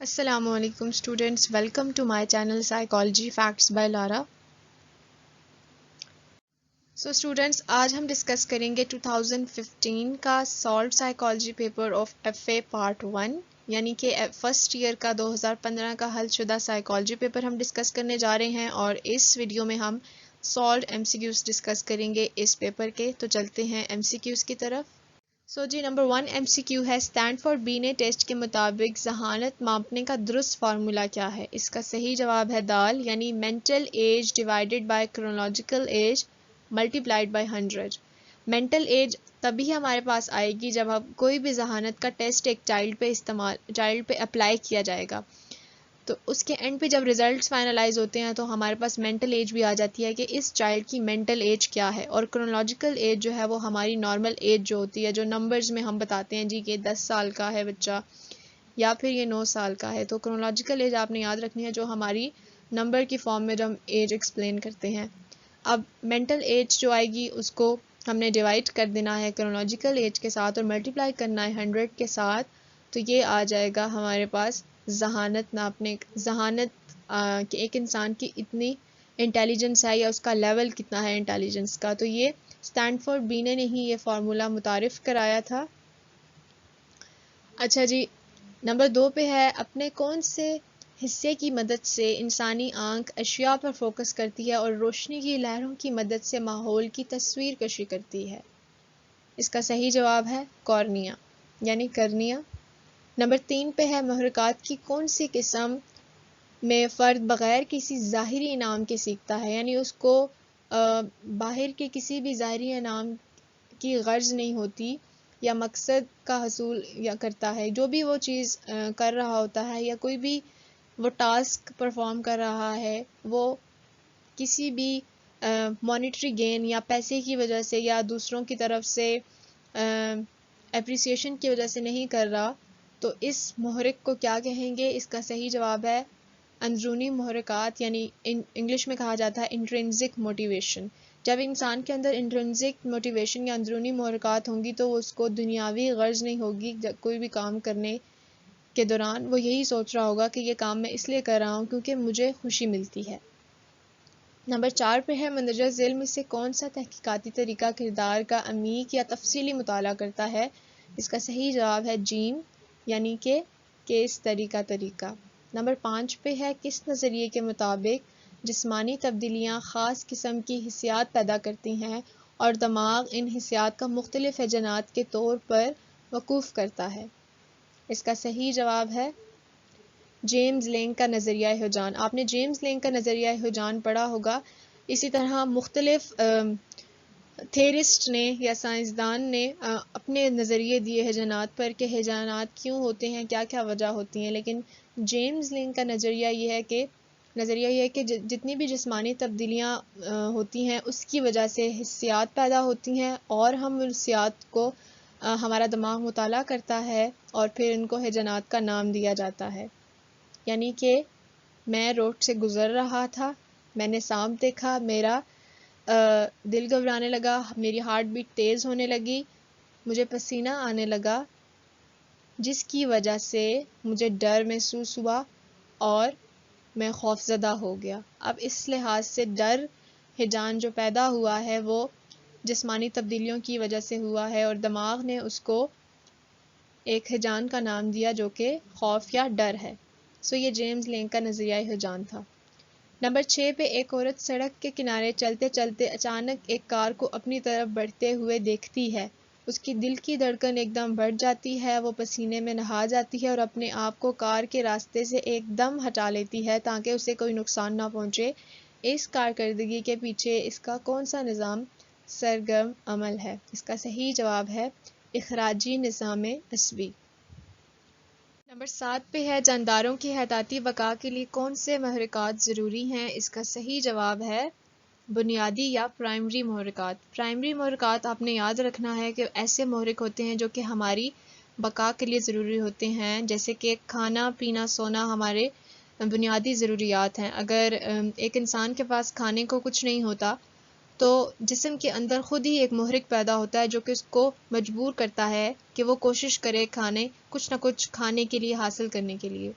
السلام علیکم students, welcome to my channel psychology facts by Lara. So students, آج ہم ڈسکس کریں گے 2015 کا solved psychology paper of F A part 1، یعنی کہ فرسٹ ایئر کا 2015 کا حل شدہ سائیکالوجی پیپر ہم ڈسکس کرنے جا رہے ہیں، اور اس ویڈیو میں ہم solved M C Qs discuss کریں گے اس پیپر کے۔ تو چلتے ہیں ایم سی کیوز کی طرف۔ جی نمبر 1 ایم سی کیو ہے، اسٹینفورڈ بینے ٹیسٹ کے مطابق ذہانت ماپنے کا درست فارمولا کیا ہے؟ اس کا صحیح جواب ہے دال، یعنی mental age divided by chronological age multiplied by 100۔ Mental age تبھی ہمارے پاس آئے گی جب ہم کوئی بھی ذہانت کا ٹیسٹ ایک چائلڈ پہ اپلائی کیا جائے گا، تو اس کے اینڈ پہ جب ریزلٹس فائنلائز ہوتے ہیں تو ہمارے پاس مینٹل ایج بھی آ جاتی ہے کہ اس چائلڈ کی مینٹل ایج کیا ہے۔ اور کرونالوجیکل ایج جو ہے وہ ہماری نارمل ایج جو ہوتی ہے، جو نمبرز میں ہم بتاتے ہیں جی کہ 10 سال کا ہے بچہ یا پھر یہ 9 سال کا ہے، تو کرونالوجیکل ایج آپ نے یاد رکھنی ہے جو ہماری نمبر کی فارم میں جو ہم ایج ایکسپلین کرتے ہیں۔ اب مینٹل ایج جو آئے گی اس کو ہم نے ڈیوائڈ کر دینا ہے کرونالوجیکل ایج کے ساتھ اور ملٹیپلائی کرنا ہے 100 کے ساتھ، تو یہ آ جائے گا ہمارے پاس ذہانت ناپنے کہ ایک انسان کی اتنی انٹیلیجنس ہے یا اس کا لیول کتنا ہے انٹیلیجنس کا۔ تو یہ اسٹینفورڈ بینے نے ہی یہ فارمولا متعارف کرایا تھا۔ اچھا جی، نمبر 2 پہ ہے، اپنے کون سے حصے کی مدد سے انسانی آنکھ اشیاء پر فوکس کرتی ہے اور روشنی کی لہروں کی مدد سے ماحول کی تصویر کشی کرتی ہے؟ اس کا صحیح جواب ہے کارنیا، یعنی کرنیا۔ نمبر 3 پہ ہے، محرکات کی کون سی قسم میں فرد بغیر کسی ظاہری انعام کے سیکھتا ہے؟ یعنی اس کو باہر کے کسی بھی ظاہری انعام کی غرض نہیں ہوتی یا مقصد کا حصول یا کرتا ہے، جو بھی وہ چیز کر رہا ہوتا ہے یا کوئی بھی وہ ٹاسک پرفارم کر رہا ہے، وہ کسی بھی مانیٹری گین یا پیسے کی وجہ سے یا دوسروں کی طرف سے اپریسیشن کی وجہ سے نہیں کر رہا، تو اس محرک کو کیا کہیں گے؟ اس کا صحیح جواب ہے اندرونی محرکات، یعنی انگلش میں کہا جاتا ہے انٹرنزک موٹیویشن۔ جب انسان کے اندر انٹرنزک موٹیویشن یا اندرونی محرکات ہوں گی تو اس کو دنیاوی غرض نہیں ہوگی، کوئی بھی کام کرنے کے دوران وہ یہی سوچ رہا ہوگا کہ یہ کام میں اس لیے کر رہا ہوں کیونکہ مجھے خوشی ملتی ہے۔ نمبر 4 پہ ہے، مندرجہ ذیل میں سے کون سا تحقیقاتی طریقہ کردار کا عمیق یا تفصیلی مطالعہ کرتا ہے؟ اس کا صحیح جواب ہے جیم، یعنی کہ کیس طریقہ۔ نمبر 5 پہ ہے، کس نظریے کے مطابق جسمانی تبدیلیاں خاص قسم کی حسیات پیدا کرتی ہیں اور دماغ ان حسیات کا مختلف ہیجانات کے طور پر وقوف کرتا ہے؟ اس کا صحیح جواب ہے جیمز لینگ کا نظریہ ہیجان۔ آپ نے جیمز لینگ کا نظریہ ہیجان پڑھا ہوگا۔ اسی طرح مختلف تھیرسٹ نے یا سائنسدان نے اپنے نظریے دیے ہیجانات پر کہ ہیجانات کیوں ہوتے ہیں، کیا کیا وجہ ہوتی ہیں، لیکن جیمز لینگ کا نظریہ یہ ہے کہ جتنی بھی جسمانی تبدیلیاں ہوتی ہیں اس کی وجہ سے حسیات پیدا ہوتی ہیں، اور ہم حسیات کو ہمارا دماغ مطالعہ کرتا ہے اور پھر ان کو ہیجانات کا نام دیا جاتا ہے۔ یعنی کہ میں روڈ سے گزر رہا تھا، میں نے سانپ دیکھا، میرا دل گھبرانے لگا، میری ہارٹ بیٹ تیز ہونے لگی، مجھے پسینہ آنے لگا، جس کی وجہ سے مجھے ڈر محسوس ہوا اور میں خوفزدہ ہو گیا۔ اب اس لحاظ سے ڈر ہیجان جو پیدا ہوا ہے وہ جسمانی تبدیلیوں کی وجہ سے ہوا ہے، اور دماغ نے اس کو ایک ہیجان کا نام دیا جو کہ خوف یا ڈر ہے۔ یہ جیمز لینگ کا نظریہ ہیجان تھا۔ نمبر 6 پہ، ایک عورت سڑک کے کنارے چلتے چلتے اچانک ایک کار کو اپنی طرف بڑھتے ہوئے دیکھتی ہے۔ اس کی دل کی دھڑکن ایک دم بڑھ جاتی ہے، وہ پسینے میں نہا جاتی ہے اور اپنے آپ کو کار کے راستے سے ایک دم ہٹا لیتی ہے تاکہ اسے کوئی نقصان نہ پہنچے۔ اس کارکردگی کے پیچھے اس کا کون سا نظام سرگرم عمل ہے؟ اس کا صحیح جواب ہے اخراجی نظام عصبی۔ نمبر 7 پہ ہے، جانداروں کی احتیاطی بقا کے لیے کون سے محرکات ضروری ہیں؟ اس کا صحیح جواب ہے بنیادی یا پرائمری محرکات۔ پرائمری محرکات آپ نے یاد رکھنا ہے کہ ایسے محرک ہوتے ہیں جو کہ ہماری بقا کے لیے ضروری ہوتے ہیں، جیسے کہ کھانا پینا سونا ہمارے بنیادی ضروریات ہیں۔ اگر ایک انسان کے پاس کھانے کو کچھ نہیں ہوتا تو جسم کے اندر خود ہی ایک محرک پیدا ہوتا ہے جو کہ اس کو مجبور کرتا ہے کہ وہ کوشش کرے کچھ نہ کچھ کھانے کے لیے حاصل کرنے کے لیے۔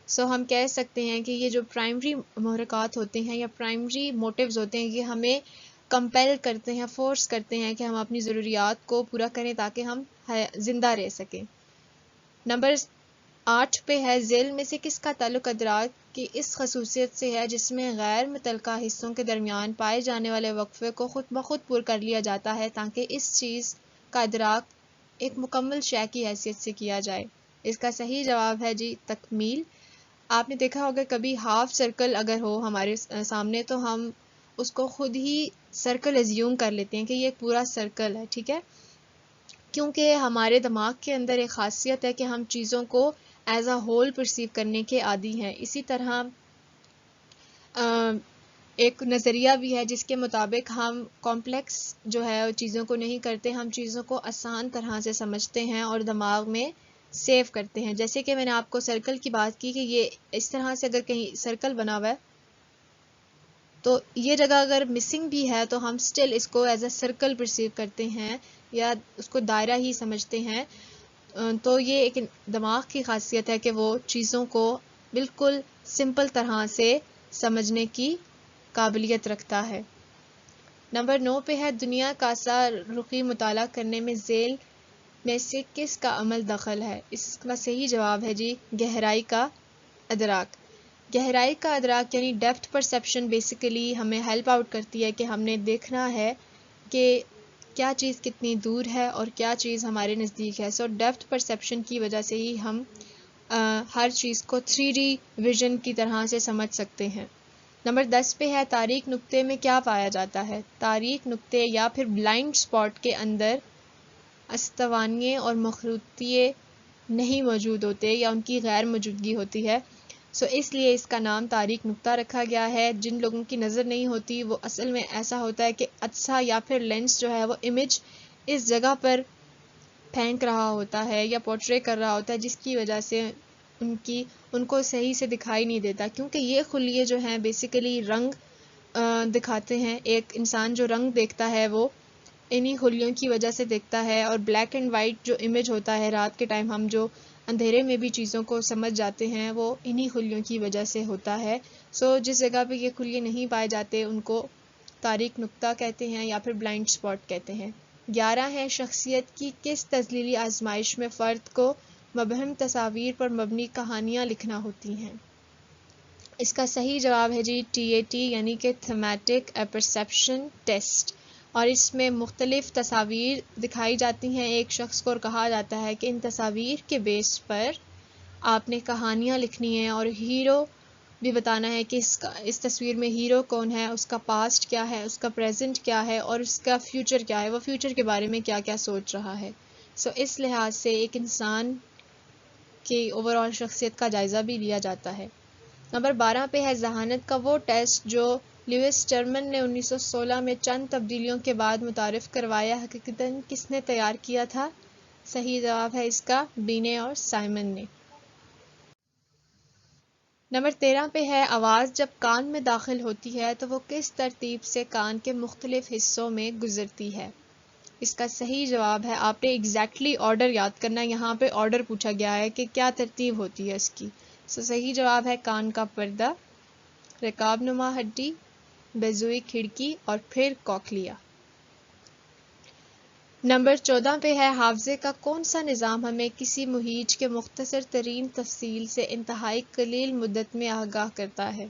سو ہم کہہ سکتے ہیں کہ یہ جو پرائمری محرکات ہوتے ہیں یا پرائمری موٹیوز ہوتے ہیں، یہ ہمیں کمپیل کرتے ہیں، فورس کرتے ہیں کہ ہم اپنی ضروریات کو پورا کریں تاکہ ہم زندہ رہ سکیں۔ نمبر 8 پہ ہے ذیل میں سے کس کا تعلق ادراک کی اس خصوصیت سے ہے جس میں غیر متعلقہ حصوں کے درمیان پائے جانے والے وقفے کو خود بخود پر کر لیا جاتا ہے تاکہ اس چیز کا ادراک ایک مکمل شے کی حیثیت سے کیا جائے۔ اس کا صحیح جواب ہے جی تکمیل۔ آپ نے دیکھا ہوگا کبھی ہاف سرکل اگر ہو ہمارے سامنے تو ہم اس کو خود ہی سرکل ایزیوم کر لیتے ہیں کہ یہ پورا سرکل ہے، ٹھیک ہے، کیونکہ ہمارے دماغ کے اندر ایک خاصیت ہے کہ ہم چیزوں کو ایز اے ہول پرسیو کرنے کے عادی ہیں۔ اسی طرح ایک نظریہ بھی ہے جس کے مطابق ہم کمپلیکس جو ہے چیزوں کو نہیں کرتے، ہم چیزوں کو آسان طرح سے سمجھتے ہیں اور دماغ میں سیو کرتے ہیں۔ جیسے کہ میں نے آپ کو سرکل کی بات کی کہ یہ اس طرح سے اگر کہیں سرکل بنا ہوا ہے تو یہ جگہ اگر مسنگ بھی ہے تو ہم سٹل اس کو ایز اے سرکل پرسیو کرتے ہیں یا اس کو دائرہ ہی سمجھتے ہیں۔ تو یہ ایک دماغ کی خاصیت ہے کہ وہ چیزوں کو بالکل سمپل طرح سے سمجھنے کی قابلیت رکھتا ہے۔ نمبر 9 پہ ہے دنیا کا سا رخی مطالعہ کرنے میں ذیل میں سے کس کا عمل دخل ہے؟ اس کا صحیح جواب ہے جی گہرائی کا ادراک۔ گہرائی کا ادراک یعنی ڈیپتھ پرسیپشن بیسیکلی ہمیں ہیلپ آؤٹ کرتی ہے کہ ہم نے دیکھنا ہے کہ کیا چیز کتنی دور ہے اور کیا چیز ہمارے نزدیک ہے۔ سو ڈیپتھ پرسیپشن کی وجہ سے ہی ہم ہر چیز کو 3D ویژن کی طرح سے سمجھ سکتے ہیں۔ نمبر 10 پہ ہے تاریک نقطے میں کیا پایا جاتا ہے؟ تاریک نقطے یا پھر بلائنڈ سپاٹ کے اندر استوانیے اور مخروطیے نہیں موجود ہوتے یا ان کی غیر موجودگی ہوتی ہے، سو اس لیے اس کا نام تاریک نقطہ رکھا گیا ہے۔ جن لوگوں کی نظر نہیں ہوتی وہ اصل میں ایسا ہوتا ہے کہ عدسہ یا پھر لینس جو ہے وہ امیج اس جگہ پر پھینک رہا ہوتا ہے یا پورٹرے کر رہا ہوتا ہے جس کی وجہ سے ان کو صحیح سے دکھائی نہیں دیتا، کیونکہ یہ خلیے جو ہیں بیسیکلی رنگ دکھاتے ہیں۔ ایک انسان جو رنگ دیکھتا ہے وہ انہی خلیوں کی وجہ سے دیکھتا ہے، اور بلیک اینڈ وائٹ جو امیج ہوتا ہے رات کے ٹائم ہم جو اندھیرے میں بھی چیزوں کو سمجھ جاتے ہیں وہ انہی خلیوں کی وجہ سے ہوتا ہے۔ سو جس جگہ پہ یہ خلیے نہیں پائے جاتے ان کو تاریک نقطہ کہتے ہیں یا پھر بلائنڈ سپاٹ کہتے ہیں۔ 11 ہے شخصیت کی کس تحلیلی آزمائش میں فرد کو مبہم تصاویر پر مبنی کہانیاں لکھنا ہوتی ہیں؟ اس کا صحیح جواب ہے جی TAT یعنی کہ تھیمیٹک اپرسیپشن ٹیسٹ، اور اس میں مختلف تصاویر دکھائی جاتی ہیں ایک شخص کو اور کہا جاتا ہے کہ ان تصاویر کے بیس پر آپ نے کہانیاں لکھنی ہیں اور ہیرو بھی بتانا ہے کہ اس تصویر میں ہیرو کون ہے، اس کا پاسٹ کیا ہے، اس کا پریزنٹ کیا ہے اور اس کا فیوچر کیا ہے، وہ فیوچر کے بارے میں کیا کیا سوچ رہا ہے۔ سو اس لحاظ سے ایک انسان کی اوور آل شخصیت کا جائزہ بھی لیا جاتا ہے۔ نمبر 12 پہ ہے ذہانت کا وہ ٹیسٹ جو لیوس ٹرمن نے 1916 میں چند تبدیلیوں کے بعد متعارف کروایا، حقیقتاً کس نے تیار کیا تھا؟ صحیح جواب ہے اس کا بینے اور سائمن نے۔ نمبر 13 پہ ہے آواز جب کان میں داخل ہوتی ہے تو وہ کس ترتیب سے کان کے مختلف حصوں میں گزرتی ہے؟ اس کا صحیح جواب ہے، آپ نے ایگزیکٹلی آرڈر یاد کرنا، یہاں پہ آرڈر پوچھا گیا ہے کہ کیا ترتیب ہوتی ہے اس کی۔ سو صحیح جواب ہے کان کا پردہ، رکاب نما ہڈی، بیضوی کھڑکی اور پھر کوکلیا۔ نمبر 14 پہ ہے حافظے کا کون سا نظام ہمیں کسی مہیج کے مختصر ترین تفصیل سے انتہائی قلیل مدت میں آگاہ کرتا ہے؟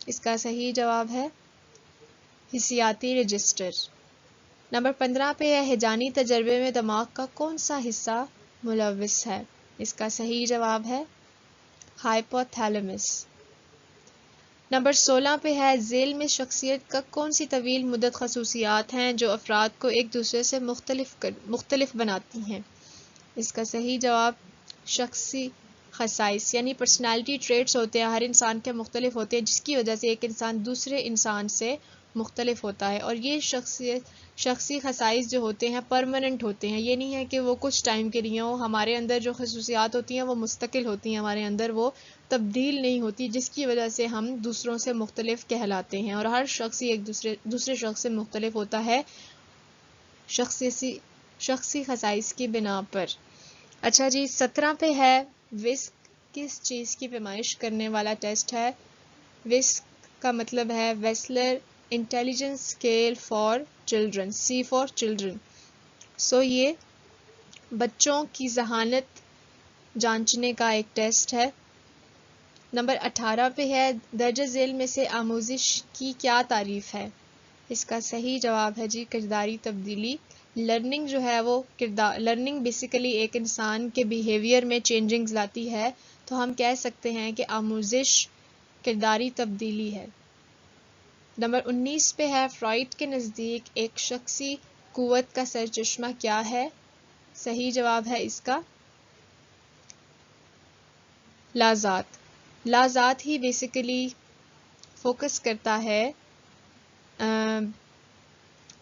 اس کا صحیح جواب ہے حسیاتی رجسٹر۔ نمبر 15 پہ ہے ہیجانی تجربے میں دماغ کا کون سا حصہ ملوث ہے؟ اس کا صحیح جواب ہے ہائپوتھیلمس۔ نمبر 16 پہ ہے ذیل میں شخصیت کا کون سی طویل مدت خصوصیات ہیں جو افراد کو ایک دوسرے سے مختلف بناتی ہیں؟ اس کا صحیح جواب شخصی خصائص یعنی پرسنالٹی ٹریٹس ہوتے ہیں، ہر انسان کے مختلف ہوتے ہیں جس کی وجہ سے ایک انسان دوسرے انسان سے مختلف ہوتا ہے، اور یہ شخصی خصائص جو ہوتے ہیں پرماننٹ ہوتے ہیں، یہ نہیں ہے کہ وہ کچھ ٹائم کے لیے ہوں، ہمارے اندر جو خصوصیات ہوتی ہیں وہ مستقل ہوتی ہیں، ہمارے اندر وہ تبدیل نہیں ہوتی، جس کی وجہ سے ہم دوسروں سے مختلف کہلاتے ہیں، اور ہر شخص ایک دوسرے شخص سے مختلف ہوتا ہے شخصی خصائص کی بنا پر۔ اچھا جی 17 پہ ہے وسک کس چیز کی پیمائش کرنے والا ٹیسٹ ہے؟ وسک کا مطلب ہے Wechsler intelligence scale for children, C for children. So یہ بچوں کی ذہانت جانچنے کا ایک ٹیسٹ ہے. نمبر 18 پہ ہے درجہ ذیل میں سے آموزش کی کیا تعریف ہے؟ اس کا صحیح جواب ہے جی کرداری تبدیلی. لرننگ جو ہے وہ لرننگ بیسیکلی ایک انسان کے بیہیویئر میں چینجنگز لاتی ہے، تو ہم کہہ سکتے ہیں کہ آموزش کرداری تبدیلی ہے. نمبر 19 پہ ہے فرائڈ کے نزدیک ایک شخصی قوت کا سرچشمہ کیا ہے؟ صحیح جواب ہے اس کا لازات. لازات ہی بیسیکلی فوکس کرتا ہے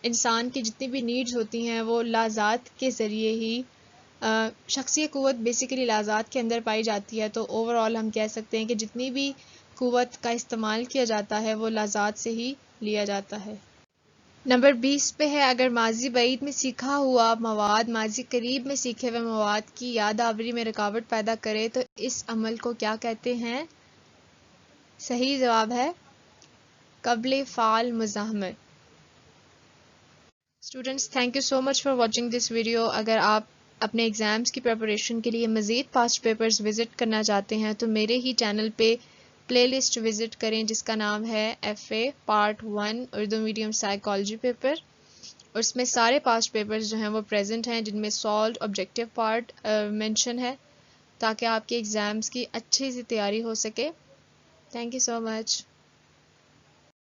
انسان کی جتنی بھی نیڈز ہوتی ہیں وہ لازات کے ذریعے ہی شخصی قوت بیسیکلی لازات کے اندر پائی جاتی ہے. تو اوور آل ہم کہہ سکتے ہیں کہ جتنی بھی قوت کا استعمال کیا جاتا ہے وہ لازات سے ہی لیا جاتا ہے. نمبر 20 پہ ہے اگر ماضی بعید میں سیکھا ہوا مواد ماضی قریب میں سیکھے ہوئے مواد کی یاد آوری میں رکاوٹ پیدا کرے تو اس عمل کو کیا کہتے ہیں؟ صحیح جواب ہے قبل فعل مزاحمت. Students thank you so much for watching this video. اگر آپ اپنے ایگزامس کی پریپریشن کے لیے مزید پاسٹ پیپرز وزٹ کرنا چاہتے ہیں تو میرے ہی چینل پہ پلے لسٹ وزٹ کریں جس کا نام ہے F A part 1 Urdu medium psychology paper, اور اس میں سارے پاسٹ پیپرز جو ہیں وہ پریزنٹ ہیں جن میں سالوڈ آبجیکٹیو پارٹ مینشن ہے تاکہ آپ کے ایگزامس کی اچھی سی تیاری ہو سکے. Thank you so much.